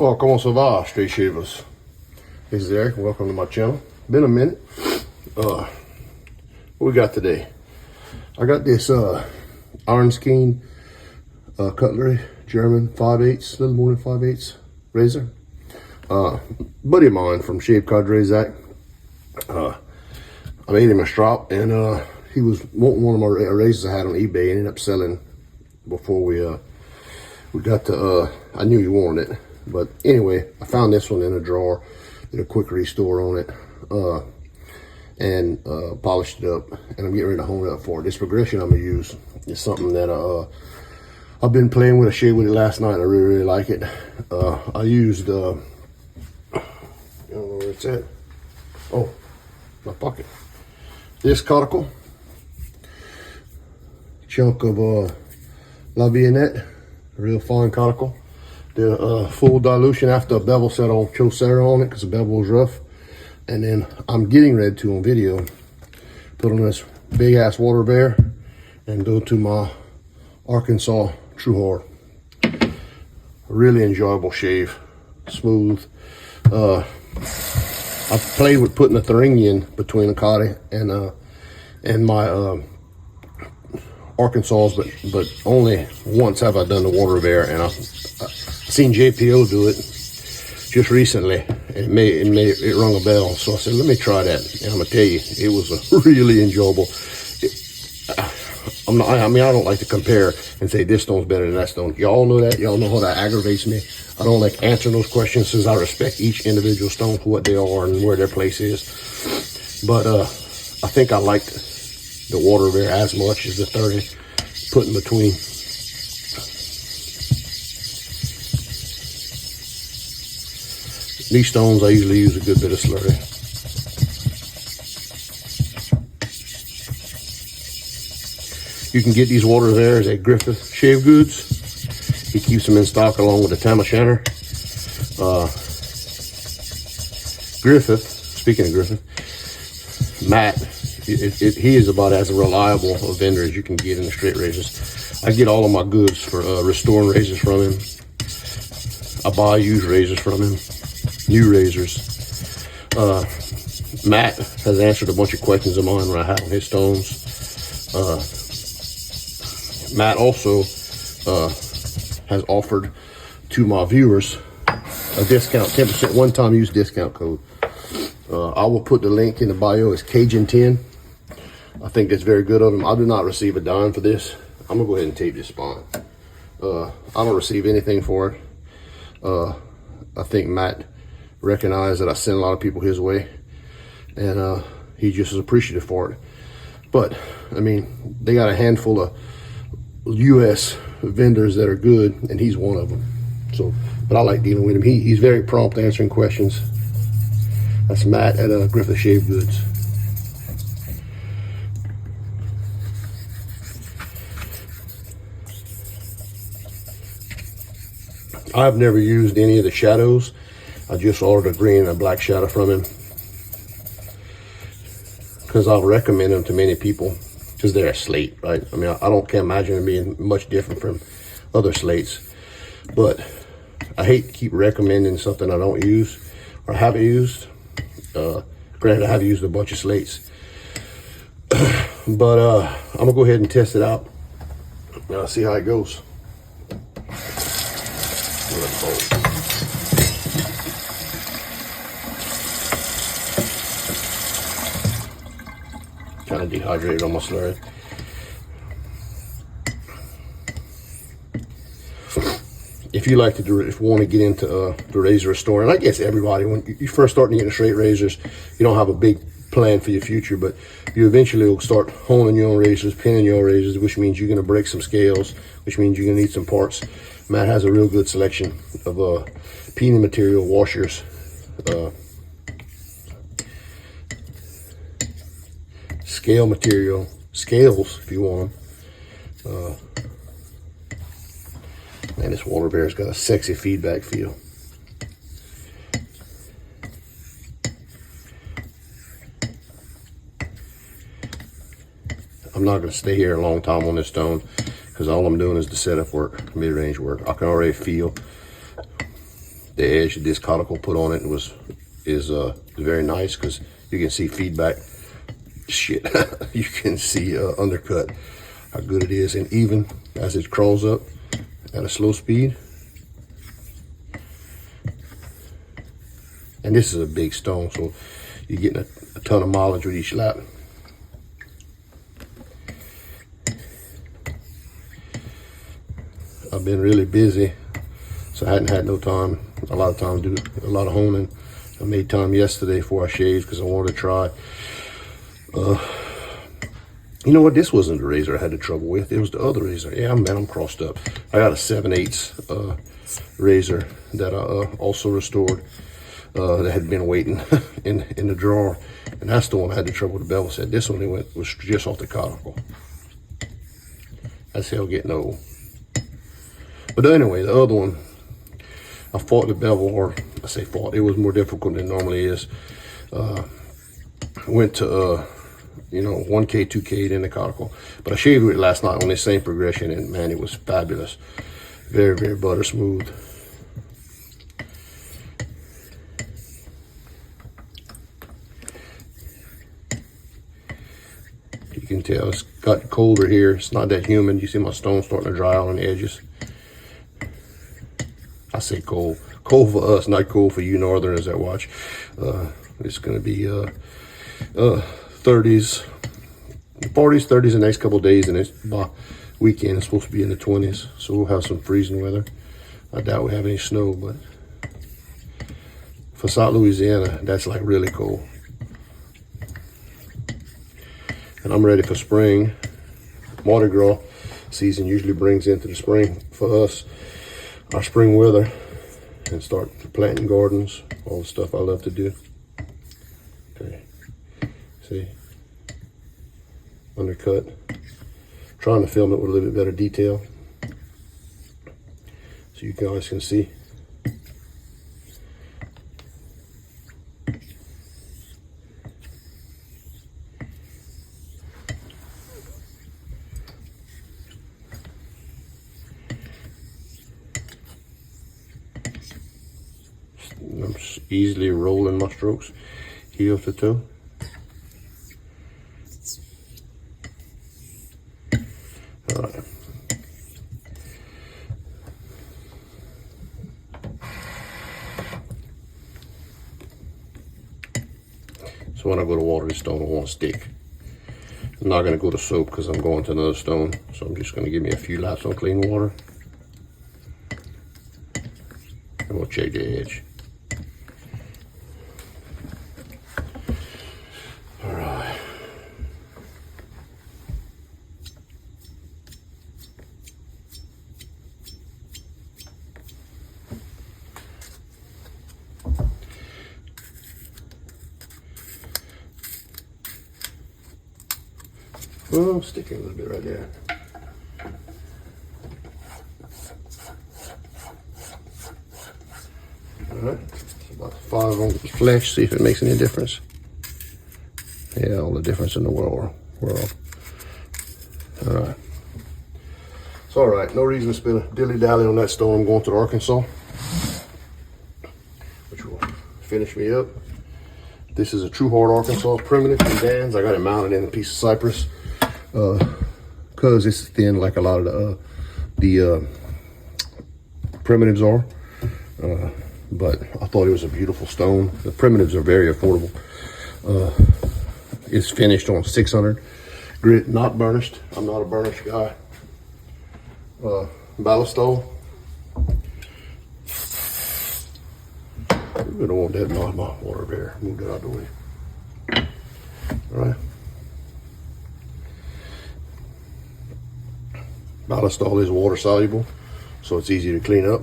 Bonsoir, comment ça va, straight shavers? This is Eric, welcome to my channel. Been a minute. What we got today? I got this Ironskeen cutlery, German 5/8, little more than 5/8 razor. Buddy of mine from Shave Cadre, Zach. I made him a strop, and he was wanting one of my razors I had on eBay. Ended up selling before we got to. I knew he wanted it, but anyway, I found this one in a drawer. Did a quick restore on it, and polished it up, and I'm getting ready to hone it up for it. This progression I'm gonna use is something that I've been playing with. I shaved with it last night, and I really like it. I used I don't know where it's at. Oh, my pocket. This cuticle chunk of LV JNAT, real fine cuticle. Did a full dilution after a bevel set on, chose center on it because the bevel was rough. And then I'm getting ready to, on video, put on this big ass Water Ayr and go to my Arkansas True Hard. Really enjoyable shave, smooth. I played with putting a Thuringian between the Coti and my Arkansas, but only once have I done the Water Ayr, and I've seen JPO do it just recently, and it rung a bell. So I said, let me try that, and I'm gonna tell you, it was a really enjoyable. I don't like to compare and say this stone's better than that stone. Y'all know that. Y'all know how that aggravates me. I don't like answering those questions, since I respect each individual stone for what they are and where their place is. But I think I liked the Water Ayr as much as the 30 put in between. These stones I usually use a good bit of slurry. You can get these Water Ayrs at Griffith Shave Goods. He keeps them in stock along with the Tam O'Shanter. Griffith, speaking of Griffith, Matt, he is about as reliable a vendor as you can get in the straight razors. I get all of my goods for restoring razors from him. I buy used razors from him, new razors. Matt has answered a bunch of questions of mine when I had on his stones. Matt also has offered to my viewers a discount, 10% one-time use discount code. I will put the link in the bio. It's Cajun10. I think that's very good of him. I do not receive a dime for this. I'm gonna go ahead and tape this spine. I don't receive anything for it. I think Matt recognized that I send a lot of people his way, and he just is appreciative for it. But I mean, they got a handful of US vendors that are good, and he's one of them. So, but I like dealing with him. He's very prompt answering questions. That's Matt at Griffith Shave Goods. I've never used any of the shadows. I just ordered a green and a black shadow from him because I'll recommend them to many people because they're a slate, right? I mean, I can't imagine them being much different from other slates, but I hate to keep recommending something I don't use or haven't used. Granted, I have used a bunch of slates, but I'm gonna go ahead and test it out and I'll see how it goes. Kind of dehydrated on my slurry. If you like to do it, if you want to get into the razor restoring, I guess everybody, when you first start to get into straight razors, you don't have a big plan for your future, but you eventually will start honing your own razors, pinning your own razors, which means you're going to break some scales, which means you're going to need some parts. Matt has a real good selection of peening material, washers, scale material, scales if you want them. Man, this Water Ayr's got a sexy feedback feel. I'm not going to stay here a long time on this stone because all I'm doing is the setup work, mid-range work. I can already feel the edge that this cuticle put on it is very nice, because you can see feedback. Shit, you can see undercut, how good it is, and even as it crawls up at a slow speed. And this is a big stone, so you're getting a ton of mileage with each lap. I've been really busy, so I hadn't had no time, a lot of time to do a lot of honing. I made time yesterday before I shaved because I wanted to try. You know what? This wasn't the razor I had the trouble with. It was the other razor. Yeah, man, I'm crossed up. I got a 7/8 razor that I also restored. That had been waiting in the drawer, and that's the one I had the trouble with the bevel set. This one was just off the cuticle. That's hell getting old. But anyway, the other one, I fought the bevel, or I say fought, it was more difficult than it normally is. Went to, you know, 1K, 2K in the cuticle. But I shaved it last night on this same progression, and man, it was fabulous. Very, very butter smooth. You can tell it's got colder here. It's not that humid. You see my stone starting to dry out on the edges. I say cold. Cold for us, not cold for you northerners that watch. It's going to be 30s, 40s, 30s the next couple of days, and it's by weekend it's supposed to be in the 20s. So we'll have some freezing weather. I doubt we have any snow, but for South Louisiana, that's like really cold. And I'm ready for spring. Mardi Gras season usually brings into the spring for us our spring weather, and start planting gardens, all the stuff I love to do. Okay, see, undercut. Trying to film it with a little bit better detail so you guys can see. I'm just easily rolling my strokes heel to toe. All right. So when I go to water this stone, I want to stick. I'm not going to go to soap because I'm going to another stone. So I'm just going to give me a few laps on clean water. And we'll check the edge. Well, I'm sticking a little bit right there. All right, about 5 on the flesh, see if it makes any difference. Yeah, all the difference in the world. All right. It's all right, no reason to spend a dilly-dally on that stone. I'm going to Arkansas, which will finish me up. This is a True Heart Arkansas primitive from Dan's. I got it mounted in a piece of cypress. Because it's thin like a lot of the primitives are, but I thought it was a beautiful stone. The primitives are very affordable. It's finished on 600 grit, not burnished. I'm not a burnished guy. Ballistol. We don't want that in my water there. Move that out of the way. All right. Ballistol is water soluble, so it's easy to clean up.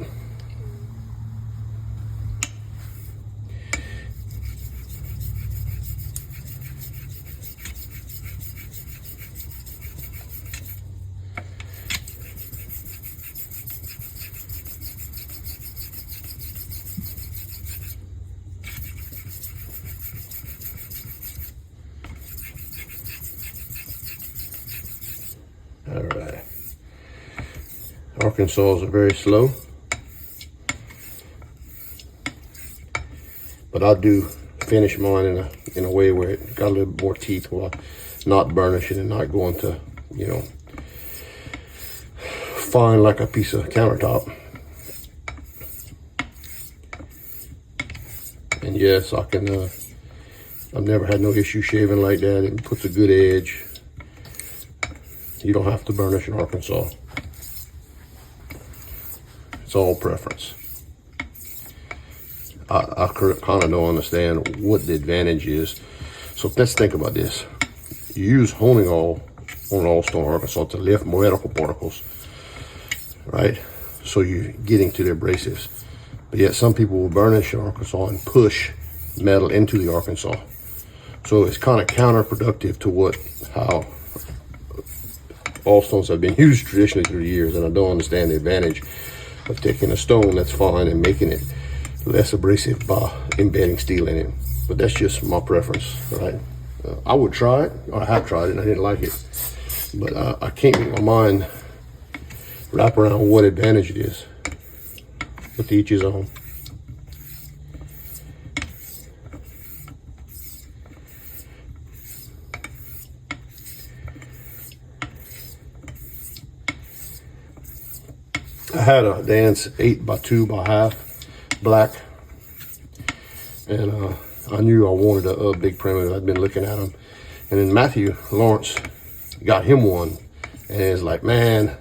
All right. Arkansas are very slow. but I do finish mine in a way where it got a little more teeth, while not burnishing and not going to, you know, fine like a piece of countertop. And yes, I can, I've never had no issue shaving like that. It puts a good edge. You don't have to burnish in Arkansas. It's all preference. I kind of don't understand what the advantage is. So let's think about this. You use honing oil on all stone Arkansas to lift medical particles, right? So you're getting to the abrasives. But yet some people will burnish in Arkansas and push metal into the Arkansas. So it's kind of counterproductive to how all stones have been used traditionally through the years, and I don't understand the advantage of taking a stone that's fine and making it less abrasive by embedding steel in it. But that's just my preference, right? I would try it, or I have tried it and I didn't like it, but I can't make my mind wrap around what advantage it is. But to each his own. I had a Dan's 8x2x1/2 black, and I knew I wanted a big primitive. I'd been looking at them, and then Matthew Lawrence got him one, and it's like, man,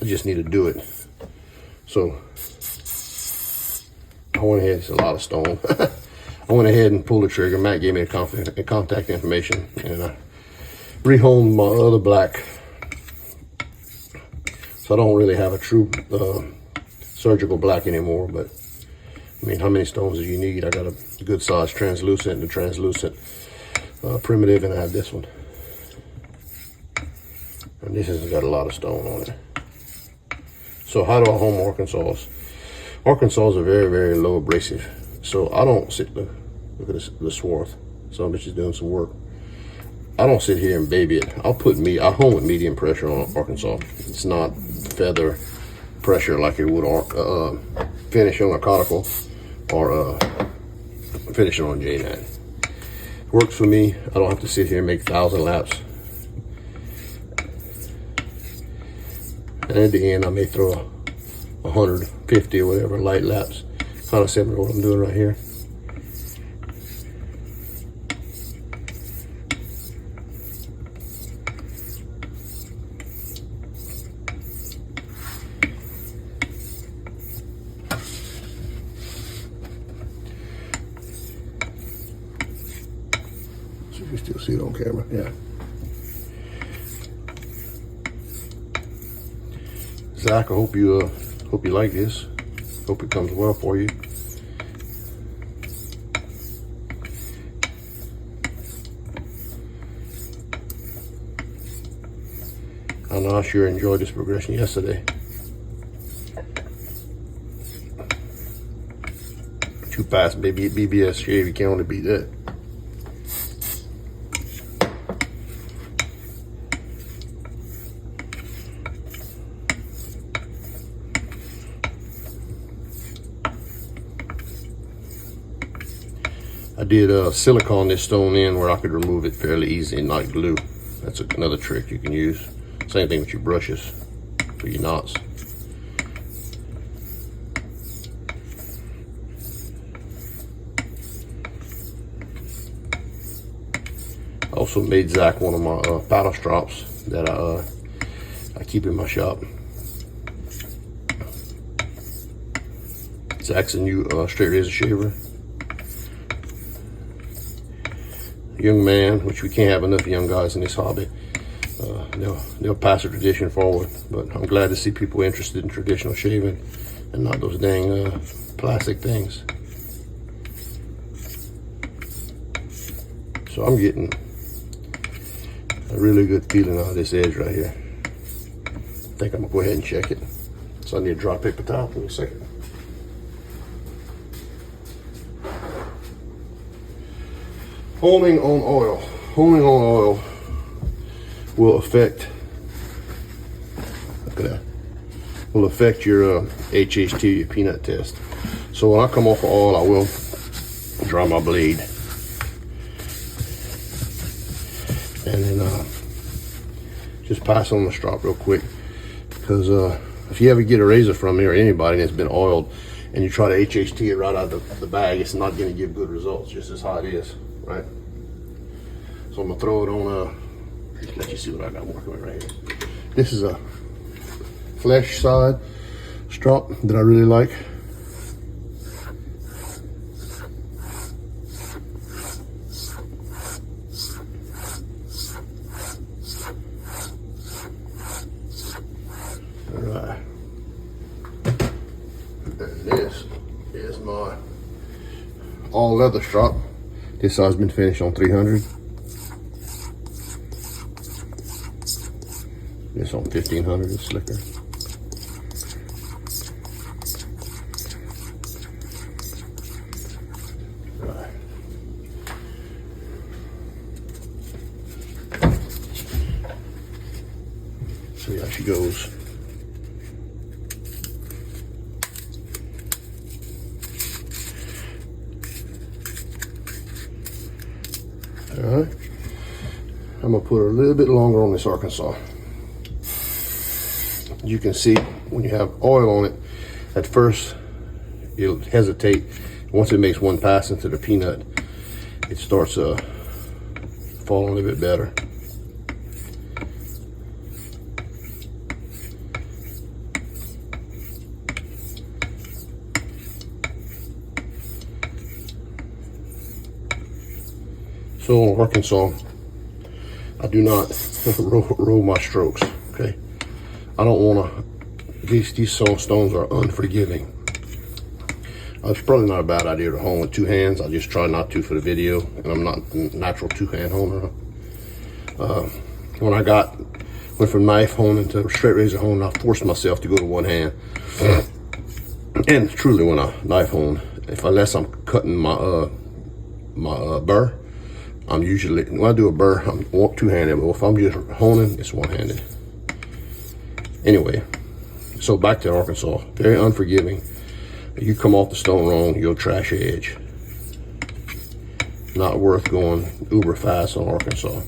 I just need to do it. So I went ahead. It's a lot of stone. I went ahead and pulled the trigger. Matt gave me the contact information, and I rehoned my other black. So I don't really have a true surgical black anymore, but I mean, how many stones do you need? I got a good size translucent and a translucent primitive, and I have this one. And this has got a lot of stone on it. So how do I home Arkansas? Arkansas are very, very low abrasive. So I don't sit, look at this, the swarth. Some bitch is doing some work. I don't sit here and baby it. I home with medium pressure on Arkansas. It's not feather pressure like it would finish on a conical or finish on JNAT. Works for me. I don't have to sit here and make 1,000 laps. And at the end, I may throw 150 or whatever light laps. Kind of similar to what I'm doing right here. So you can still see it on camera, yeah. Zach, I hope you like this. Hope it comes well for you. I know I sure enjoyed this progression yesterday. 2 pass baby BBS shave, you can't only beat that. I did silicone this stone in where I could remove it fairly easy and not glue. That's another trick you can use. Same thing with your brushes for your knots. I also made Zach one of my paddle strops that I keep in my shop. Zach's a new straight razor shaver. Young man, which we can't have enough young guys in this hobby. They'll pass the tradition forward, but I'm glad to see people interested in traditional shaving and not those dang plastic things. So I'm getting a really good feeling out of this edge right here. I think I'm gonna go ahead and check it. So I need a dry paper towel for a second. Honing on oil. Honing on oil will affect, look at that, will affect your HHT, your peanut test. So when I come off of oil, I will dry my blade. And then just pass on the strop real quick, because if you ever get a razor from me or anybody that's been oiled and you try to HHT it right out of the bag, it's not going to give good results, just as how it is, right? So I'm gonna throw it on let you see what I got working with right here. This is a flesh side strop that I really like. Alright. And this is my all leather strop. This side's been finished on 300. This on 1500 is slicker. Right. See how she goes. All right. I'm gonna put her a little bit longer on this Arkansas. You can see when you have oil on it, at first it'll hesitate. Once it makes one pass into the peanut, it starts falling a little bit better. So on Arkansas, I do not roll my strokes, okay? I don't want to, these stones are unforgiving. It's probably not a bad idea to hone with two hands. I just try not to for the video, and I'm not a natural two-hand honer. When I went from knife honing to straight razor honing, I forced myself to go to one hand. And truly, when I knife hone, unless I'm cutting my burr, I'm usually, when I do a burr, I'm two-handed, but if I'm just honing, it's one-handed. Anyway, so back to Arkansas, very unforgiving. You come off the stone wrong, you'll trash your edge. Not worth going uber fast on Arkansas.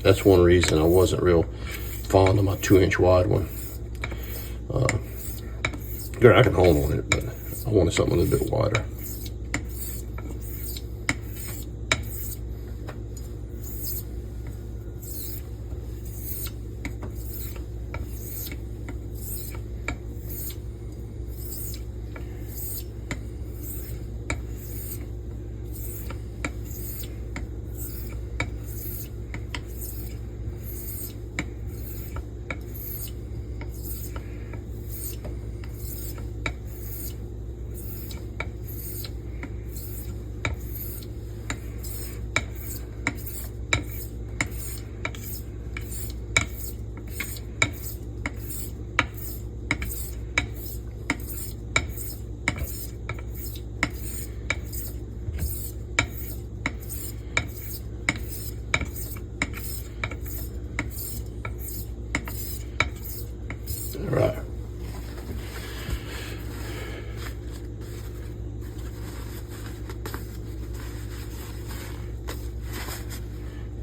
That's one reason I wasn't real fond of my 2-inch wide one. I can hone on it, but I wanted something a little bit wider. All right.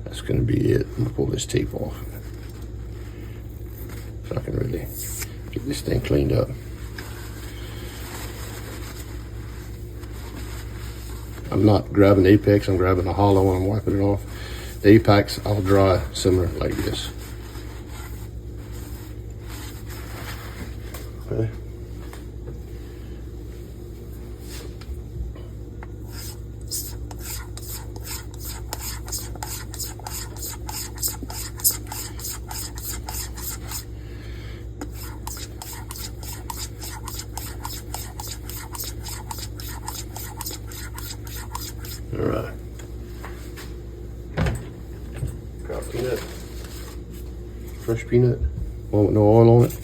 That's going to be it. I'm going to pull this tape off so I can really get this thing cleaned up. I'm not grabbing the apex, I'm grabbing the hollow and I'm wiping it off. The apex I'll dry similar like this. Okay. All right. Got peanut. Fresh peanut. One with no oil on it.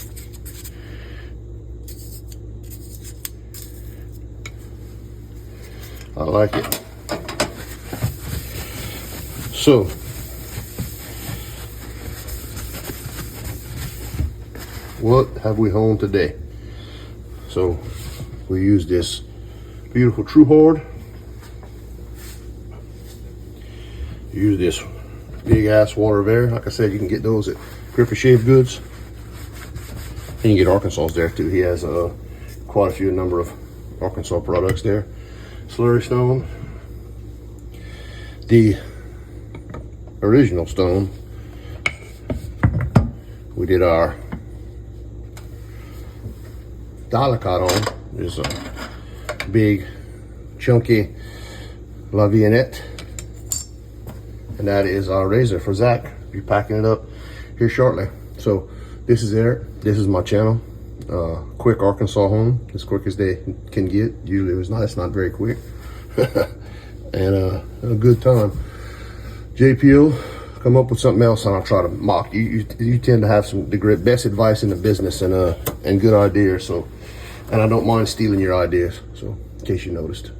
I like it. So, what have we honed today? So we use this beautiful True Horde. Use this big ass Water Ayr. Like I said, you can get those at Griffith Shave Goods. And you can get Arkansas's there too. He has quite a few number of Arkansas products there. Slurry stone. The original stone we did our Dilucot on. Is a big chunky LV Coti. And that is our razor for Zach. Be packing it up here shortly. So this is Eric. This is my channel. Quick Arkansas home, as quick as they can get. Usually it's not very quick. And a good time. JPO, come up with something else and I'll try to mock you. You tend to have the best advice in the business and good ideas. So, and I don't mind stealing your ideas. So, in case you noticed.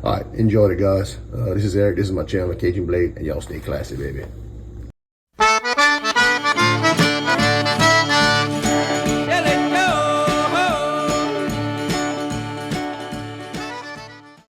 All right, enjoyed it, guys. This is Eric. This is my channel, Cajun Blade, and y'all stay classy, baby.